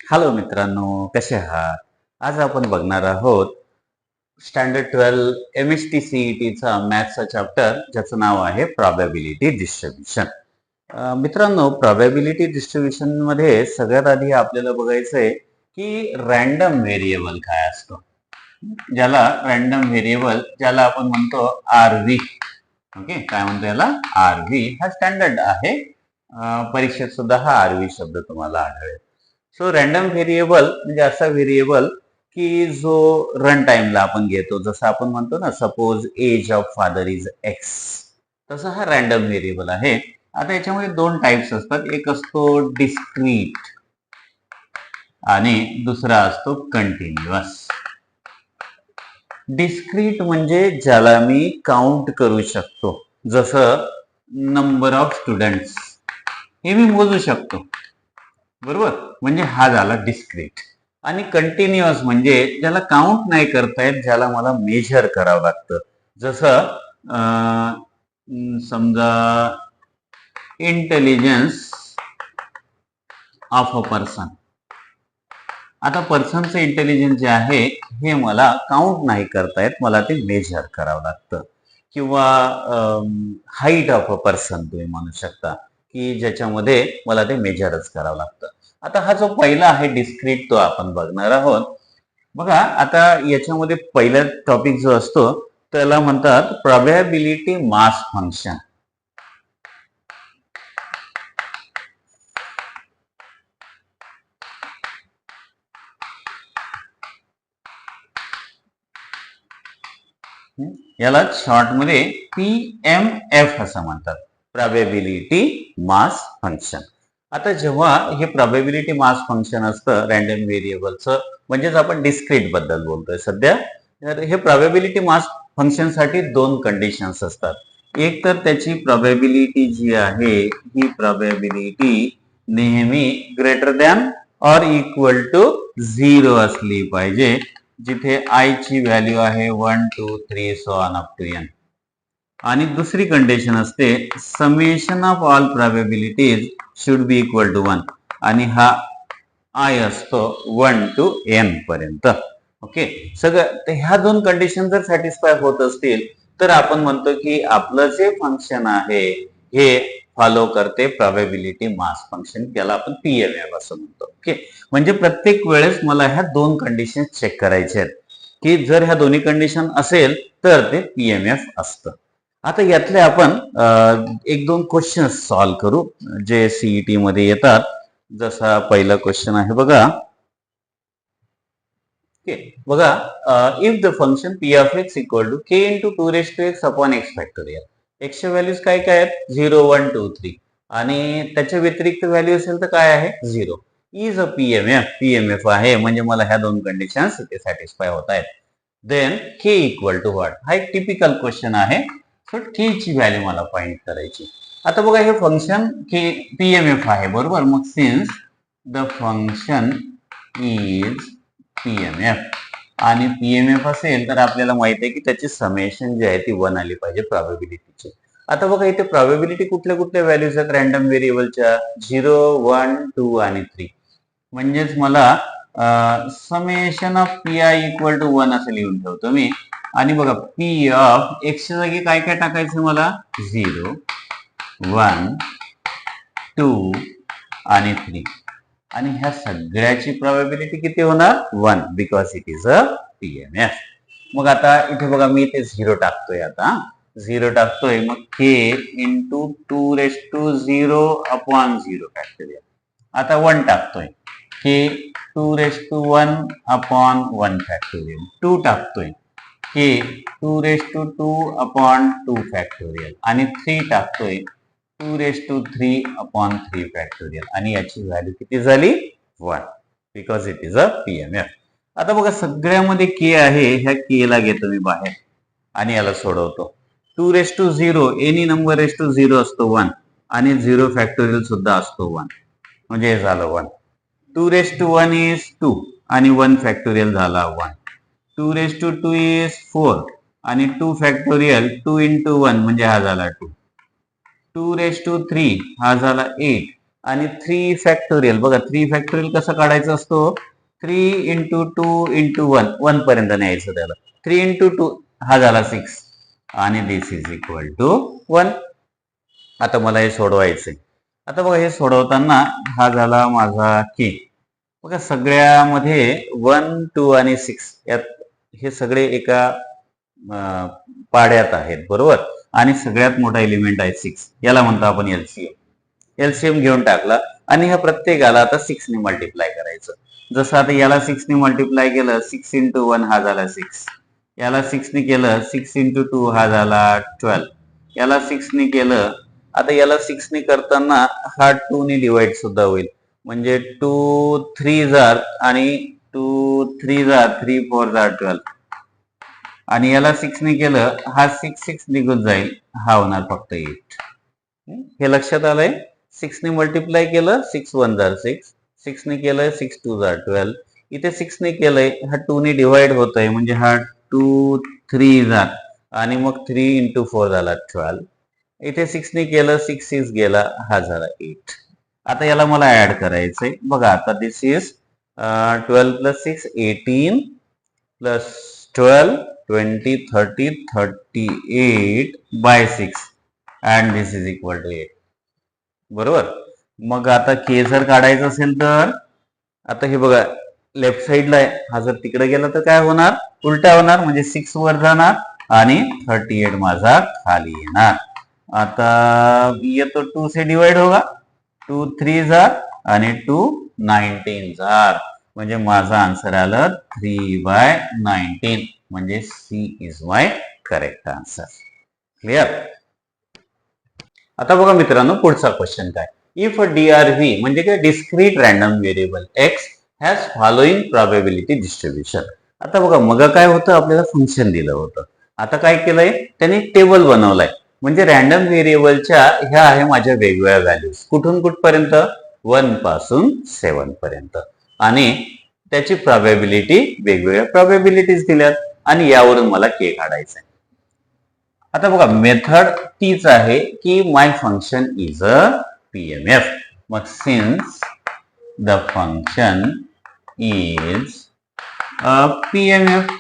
Hello मित्रांनो, कसे आहात? आज आपण बघणार आहोत स्टँडर्ड 12 MST-CET मॅथ्सचा चॅप्टर ज्याचं नाव आहे प्रॉबॅबिलिटी डिस्ट्रीब्युशन. मित्रांनो, प्रॉबॅबिलिटी डिस्ट्रीब्युशन मध्ये सगळ्यात आधी आपल्याला बघायचं आहे की रँडम व्हेरिएबल काय असतो. ज्याला आपण म्हणतो आरव्ही. ओके, काय म्हणतो याला? आरव्ही. हा स्टँडर्ड आहे. परीक्षेत सुद्धा हा आरव्ही शब्द तुम्हाला आढळेल. सो रँडम व्हेरिएबल म्हणजे असा व्हेरिएबल की जो रन टाइमला आपण घेतो. जसं आपण म्हणतो ना, suppose age of father is X, तसा हा रँडम व्हेरिएबल आहे. आता याच्यामध्ये दोन टाइप्स असतात. एक असतो डिस्क्रीट आणि दुसरा असतो कंटिन्युअस. डिस्क्रीट म्हणजे ज्याला मी काउंट करू शकतो, जसं नंबर ऑफ स्टुडंट्स, हे मी मोजू शकतो, बरोबर. म्हणजे हा झाला डिस्क्रीट. आणि कंटिन्युअस म्हणजे ज्याला काउंट नाही करता येत, ज्याला मला मेजर करावं लागतं. जसं समजा इंटेलिजन्स ऑफ अ पर्सन. आता पर्सनचं इंटेलिजन्स जे आहे हे मला काउंट नाही करता येत, मला ते मेजर करावं लागतं. किंवा हाईट ऑफ अ पर्सन तुम्ही म्हणू शकता की ज्याच्यामध्ये मला ते मेजरच करावं लागतं. आता हा जो पहिला आहे डिस्क्रीट, तो आपण बघणार आहोत. बघा, आता याच्यामध्ये पहिला टॉपिक जो असतो त्याला म्हणतात प्रोबॅबिलिटी मास फंक्शन. याला शॉर्ट मध्ये PMF असं म्हणतात, प्रोबॅबिलिटी मास फंक्शन. आता जेव्हा हे प्रोबॅबिलिटी मास फंक्शन असतं रँडम व्हेरिएबलचं, म्हणजेच आपण डिस्क्रीट बद्दल बोलतोय सध्या, तर हे प्रोबॅबिलिटी मास फंक्शन साठी दोन कंडिशन्स असतात. एक तर त्याची प्रोबॅबिलिटी जी आहे ही प्रोबॅबिलिटी नेहमी greater than or equal to 0 असली पाहिजे, जिथे आय ची व्हॅल्यू आहे 1 2 3 so on up to n. आणि दुसरी कंडिशन असते summation of all probabilities should be equal to 1, आणि हा आय असतो 1 to n पर्यंत. ओके, सगळं ह्या दोन कंडिशन जर सॅटिस्फाय होत असतील तर आपण म्हणतो की आपलं जे फंक्शन आहे हे फॉलो करते प्रोबॅबिलिटी मास फंक्शन, त्याला आपण PMF असं म्हणतो. ओके, म्हणजे प्रत्येक वेळेस मला ह्या दोन कंडिशन चेक करायचे आहेत की जर ह्या दोन्ही कंडिशन असेल तर ते PMF असतं. आता यातले आपण एक दोन क्वेश्चन सॉल्व्ह करू जे सीईटी मध्ये येतात. जसा पहिला क्वेश्चन आहे बघा. बघा, if the function p of x equal to k into 2 raised to x upon x factorial. x च्या व्हॅल्यूज काय काय आहेत? 0 1 2 3, आणि त्याच्या व्यतिरिक्त व्हॅल्यू असेल तर काय आहे? 0. इज अ PMF आहे, म्हणजे मला ह्या दोन कंडिशन्स इथे सॅटिस्फाय होत आहेत. Then k equal to what? हा एक टिपिकल क्वेश्चन आहे. सो k ची व्हॅल्यू मला फाइंड करायची. आता बघा, हे फंक्शन PMF आहे, बरोबर. मग since the function is PMF आणि PMF असेल तर आपल्याला माहित आहे की त्याची समेशन जी आहे ती 1 आली पाहिजे प्रोबॅबिलिटीची. आता बघा, इथे प्रोबॅबिलिटी कुठल्या कुठल्या व्हॅल्यूज आहेत रँडम व्हेरिएबलच्या? 0 1 2 आणि 3. म्हणजेच मला summation of PI equal to 1 असं लिहून ठेवतो मी. आणि बघा, P ऑफ x च्या जागी काय काय टाकायचं मला? 0 1 2 आणि 3. आणि ह्या सगळ्याची प्रोबॅबिलिटी किती होणार? 1, because it is a PMF. मग आता इथे बघा, मी इथे 0 टाकतोय. आता 0 टाकतोय, मग k into 2 raised to 0 upon 0 factorial. आता 1 टाकतोय, k 2 raised to 1 upon 1 factorial. 2 टाकतोय, k 2 raised to 2 upon 2 factorial. आणि 3 टाकतोय, 2 raised to 3 upon 3 फॅक्टोरियल. आणि याची व्हॅल्यू किती झाली? 1, because it is a PMF. आता बघा, सगळ्यामध्ये k आहे, ह्या k ला घेतो मी बाहेर आणि याला सोडवतो. 2 raised to 0, any number raised to 0 असतो 1, आणि 0 फॅक्टोरियल सुद्धा असतो 1, म्हणजे हे झालं 1. 2 raised to 1 इज 2, आणि 1 फॅक्टोरियल झाला 1. 2 raised to 2 इज 4, आणि 2 फॅक्टोरियल 2 into 1 म्हणजे हा झाला 2. 2 raised to 3 हा झाला 8, आणि 3 फॅक्टोरियल. बघा 3 फॅक्टोरियल कसा काढायचा असतो, 3 इंटू 2 इंटू 1, 1 पर्यंत न्यायचं त्याला. 3 इंटू 2 हा झाला 6 आणि दिस इज इक्वल टू 1. आता मला हे सोडवायचंय. आता बघा हे सोडवताना हा झाला माझा के. बघा सगळ्यामध्ये 1, 2 आणि 6 यात हे सगळे एका पाड्यात आहेत, बरोबर. आणि सगळ्यात मोठा एलिमेंट आहे 6, याला म्हणतो आपण एलसीएम. एलसीएम घेऊन टाकला आणि ह्या प्रत्येकाला आता 6 ने मल्टिप्लाय करायचं. जसं आता याला 6 ने मल्टिप्लाय केलं, 6 इंटू 1 हा झाला 6, याला 6 ने केलं 6 इंटू 2 हा झाला 12, याला 6 ने केलं. आता याला 6 ने करताना हा 2 ने डिवाइड सुद्धा होईल, म्हणजे 2 3 जार आणि 2 3 जार 3 4 जार 12, आणि याला 6 ने केलं, हा 6 6 निघून जाईल, हा होणार फक्त 8. हे लक्षात आलंय. 6 ने मल्टिप्लाय केलं, 6 1 जार 6, 6 ने केलंय 6 2 जार 12, इथे 6 ने केलंय, हा 2 ने डिवाइड होत आहे, म्हणजे हा 2 3 जार आणि मग 3 इंटू 4 झाला 12. इथे 6 ने केलं, 6 6 गेला, हा झाला 8. आता याला मला ऍड करायचंय. बघा आता this is 12 plus 6 18 plus 12 20 30 38 by 6 and this is equal to 8, बरोबर. मग आता के जर काढायचं असेल तर आता हे बघा लेफ्ट साइडला आहे, हा जर तिकडे गेला तर काय होणार, उलटा होणार, म्हणजे 6 वर जाणार आणि 38 माझा खाली येणार. आता ये तो 2 से डिवाइड होगा, 2 3 जार आणि 2 19 जार, म्हणजे माझा आन्सर आलं 3/19, म्हणजे C is my correct answer. Clear. आता बघा मित्रांनो पुढचा क्वेश्चन काय, इफ DRV म्हणजे काय, discrete random variable x has following probability distribution. आता बघा मग काय होतं, आपल्याला फंक्शन दिलं होतं. आता काय केलंय त्यांनी, टेबल बनवलाय. म्हणजे रॅन्डम व्हेरिएबलच्या ह्या आहे माझ्या वेगवेगळ्या व्हॅल्यूज, कुठून कुठपर्यंत, 1 पासून 7 पर्यंत, आणि त्याची प्रोबॅबिलिटी वेगवेगळ्या प्रोबॅबिलिटीज दिल्यात, आणि यावरून मला के काढायचा आहे. आता बघा मेथड तीच आहे की माय फंक्शन इज अ PMF. मग since the function is a PMF,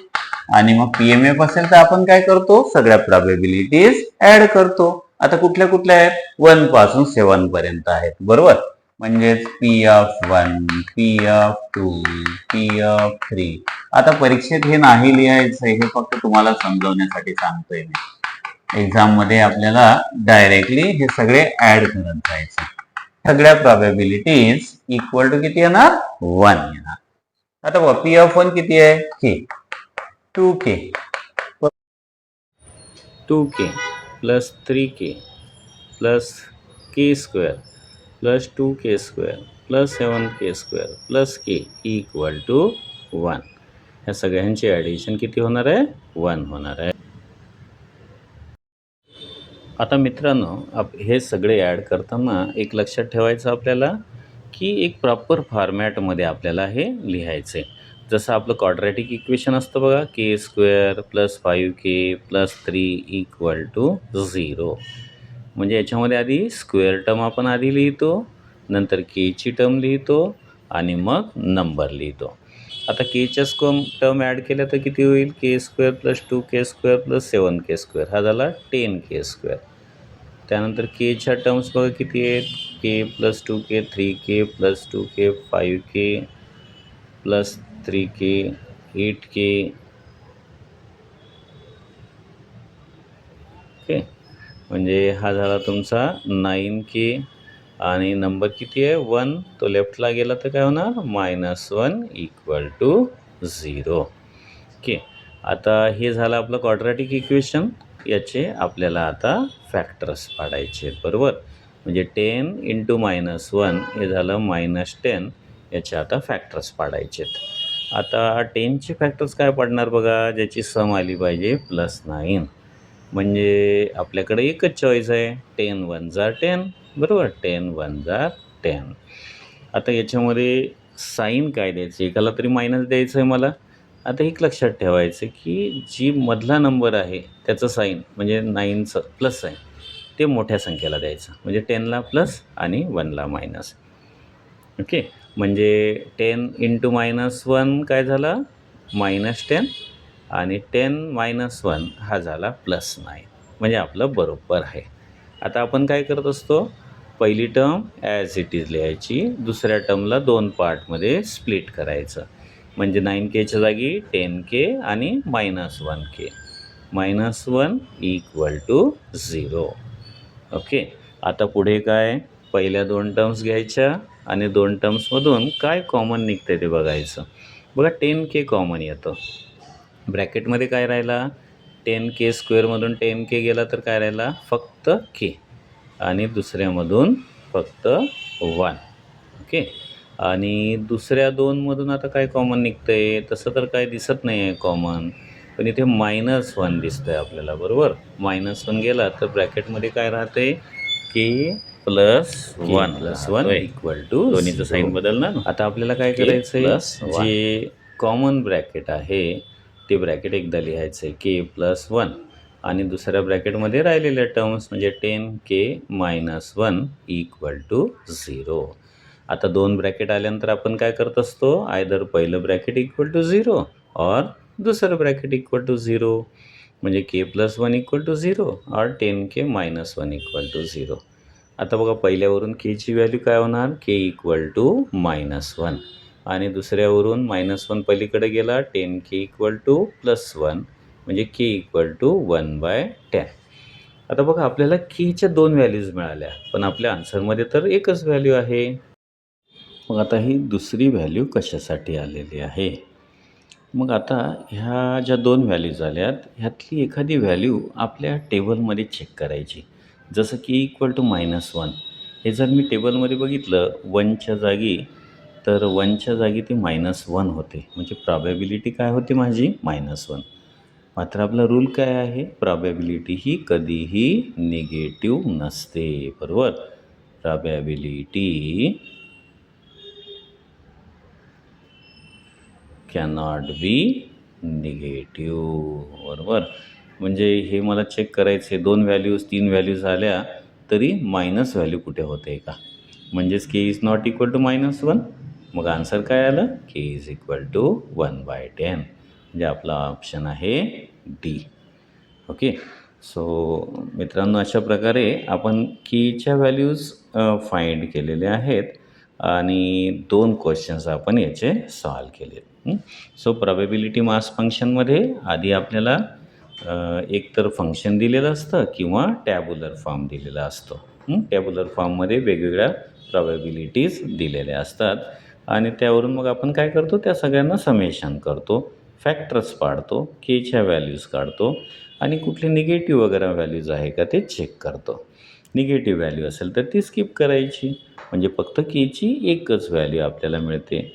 आणि मग PMF असेल तर आपण काय करतो, सगळ्या प्रोबॅबिलिटीज ऍड करतो. आता कुठल्या कुठल्या आहेत, 1 पासून 7 पर्यंत आहेत, बरोबर. म्हणजेच P(1), P(2), P(3). आता परीक्षेत हे नाही लिहायचं, हे फक्त तुम्हाला समजवण्यासाठी सांगतोय मी. एक्झाम मध्ये आपल्याला डायरेक्टली हे सगळे ऍड करत जायचं. सगळ्या प्रोबॅबिलिटीज इक्वल टू किती येणार, 1 येणार. आता बघा P(1) किती आहे, के, 2k, 2k plus 3k plus k square plus 2k square plus 7k square plus k equal to 1. ह्या सगळ्यांची ॲडिशन किती होणार आहे, 1 होणार आहे. आता मित्रांनो हे सगळे ॲड करताना एक लक्षात ठेवायचं आपल्याला की एक प्रॉपर फॉर्मॅटमध्ये आपल्याला हे लिहायचं आहे. जसं आपलं क्वाड्रॅटिक इक्वेशन असतं बघा, k square plus 5k plus 3 equal to 0. म्हणजे याच्यामध्ये आधी स्क्वेअर टर्म आपण आधी लिहितो, नंतर केची टर्म लिहितो आणि मग नंबर लिहितो. आता केच्या टर्म ॲड केल्या तर किती होईल, k square plus 2k square plus 7k square, हा झाला 10k स्क्वेअर. त्यानंतर केच्या टर्म्स बघा किती आहेत, k plus 2k 3k plus 2k 5k plus 3k 8k. Okay, म्हणजे हा झाला तुमचा 9k, आणि नंबर किती आहे 1, तो लेफ्टला गेला तर काय होणार, -1 इक्वल टू 0. ओके, आता हे झालं आपलं क्वाड्रॅटिक इक्वेशन. याचे आपल्याला आता फॅक्टर्स पाडायचे आहेत, बरोबर. म्हणजे 10 इंटू -1 हे झालं -10. याचे आता फॅक्टर्स पाडायचे आहेत. आता 10चे फॅक्टर्स काय पडणार बघा, ज्याची सम आली पाहिजे +9. म्हणजे आपल्याकडे एकच चॉईस आहे, 10 1 जार 10, बरोबर, 10 1 जार 10. आता याच्यामध्ये साईन काय द्यायचं, एकाला तरी मायनस द्यायचं आहे मला. आता एक लक्षात ठेवायचं की जी मधला नंबर आहे त्याचं साईन म्हणजे 9चं प्लस आहे, ते मोठ्या संख्येला द्यायचं, म्हणजे 10ला प्लस आणि 1ला मायनस. ओके, म्हणजे 10 इंटू -1 काय झाला -10 आणि 10 - 1 हा झाला +9, म्हणजे आपलं बरोबर आहे. आता आपण काय करत असतो, पहिली टर्म ॲज इट इज लिहायची, दुसऱ्या टर्मला 2 पार्टमध्ये स्प्लिट करायचं, म्हणजे 9Kच्या जागी 10K आणि -1K. -1 = 0. ओके, आता पुढे काय, पहिल्या 2 टर्म्स घ्यायच्या आणि 2 टर्म्समधून काय कॉमन निघते ते बघायचं. बघा 10K कॉमन येतं, ब्रॅकेटमध्ये काय राहिला, 10K स्क्वेअरमधून 10K गेला तर काय राहिला, फक्त K, आणि दुसऱ्यामधून फक्त 1. ओके, आणि दुसऱ्या 2मधून आता काय कॉमन निघतं आहे, तसं तर काय दिसत नाही आहे कॉमन, पण इथे -1 दिसतं आहे आपल्याला, बरोबर. -1 गेला तर ब्रॅकेटमध्ये काय राहते, K + 1 = दोन्हीचं साईन बदलणार. आता आपल्याला काय करायचं आहे, जे कॉमन ब्रॅकेट आहे ते ब्रॅकेट एकदा लिहायचं आहे, K + 1, आणि दुसऱ्या ब्रॅकेटमध्ये राहिलेल्या टर्म्स म्हणजे 10K - 1 = 0. आता 2 ब्रॅकेट आल्यानंतर आपण काय करत असतो, आयदर पहिलं ब्रॅकेट = 0 और दुसरं ब्रॅकेट = 0, म्हणजे K + 1 = 0 और 10K - 1 = 0. आता बघा पहिल्यावरून Kची व्हॅल्यू काय होणार, K = -1, आणि दुसऱ्यावरून -1 पलीकडे गेला, 10K = +1, म्हणजे K = 1/10. आता बघा आपल्याला Kच्या 2 व्हॅल्यूज मिळाल्या, पण आपल्या आन्सरमध्ये तर एकच व्हॅल्यू आहे. मग आता ही दुसरी व्हॅल्यू कशासाठी आलेली आहे, मग आता ह्या ज्या 2 व्हॅल्यूज आल्यात, ह्यातली एखादी व्हॅल्यू आपल्या टेबलमध्ये चेक करायची. जसं की -1, हे जर मी टेबलमध्ये बघितलं 1च्या जागी, तर 1च्या जागी ते -1 होते, म्हणजे प्रॉबॅबिलिटी काय होती माझी, -1. मात्र आपला रूल काय आहे, प्रॉबॅबिलिटी ही कधीही निगेटिव्ह नसते, बरोबर. प्रॉबॅबिलिटी कॅनॉट बी निगेटिव्ह, बरोबर. म्हणजे हे मला चेक करायचे, 2 व्हॅल्यूज 3 व्हॅल्यूज आल्या तरी मायनस व्हॅल्यू कुठे होते का, म्हणजेच K = -1. मग आन्सर काय आलं, K = 1/10, म्हणजे आपला ऑप्शन आहे डी. ओके, सो मित्रांनो, अशा प्रकारे आपण Kच्या व्हॅल्यूज फाइंड केलेल्या आहेत आणि 2 क्वेश्चन्स आपण याचे सॉल्व केले. सो प्रॉबॅबिलिटी मास फंक्शनमध्ये आधी आपल्याला एक तर फंक्शन दिलेलं असतं किंवा टॅब्युलर फॉर्म दिलेला असतो. टॅब्युलर फॉर्ममध्ये वेगवेगळ्या प्रॉबॅबिलिटीज दिलेल्या असतात, आणि त्यावरून मग आपण काय करतो, त्या सगळ्यांना समेशन करतो, फॅक्टर्स पाडतो, Kच्या व्हॅल्यूज काढतो, आणि कुठले निगेटिव्ह वगैरे व्हॅल्यूज आहे का ते चेक करतो. निगेटिव्ह व्हॅल्यू असेल तर ती स्किप करायची, म्हणजे फक्त Kची एकच व्हॅल्यू आपल्याला मिळते,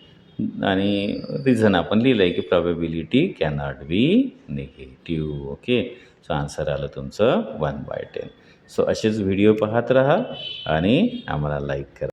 आणि रिझन आपण लिहिलं आहे की probability cannot be negative. Okay, so answer आलं तुमचं 1/10. सो असेच व्हिडिओ पाहत राहा आणि आम्हाला लाईक करा.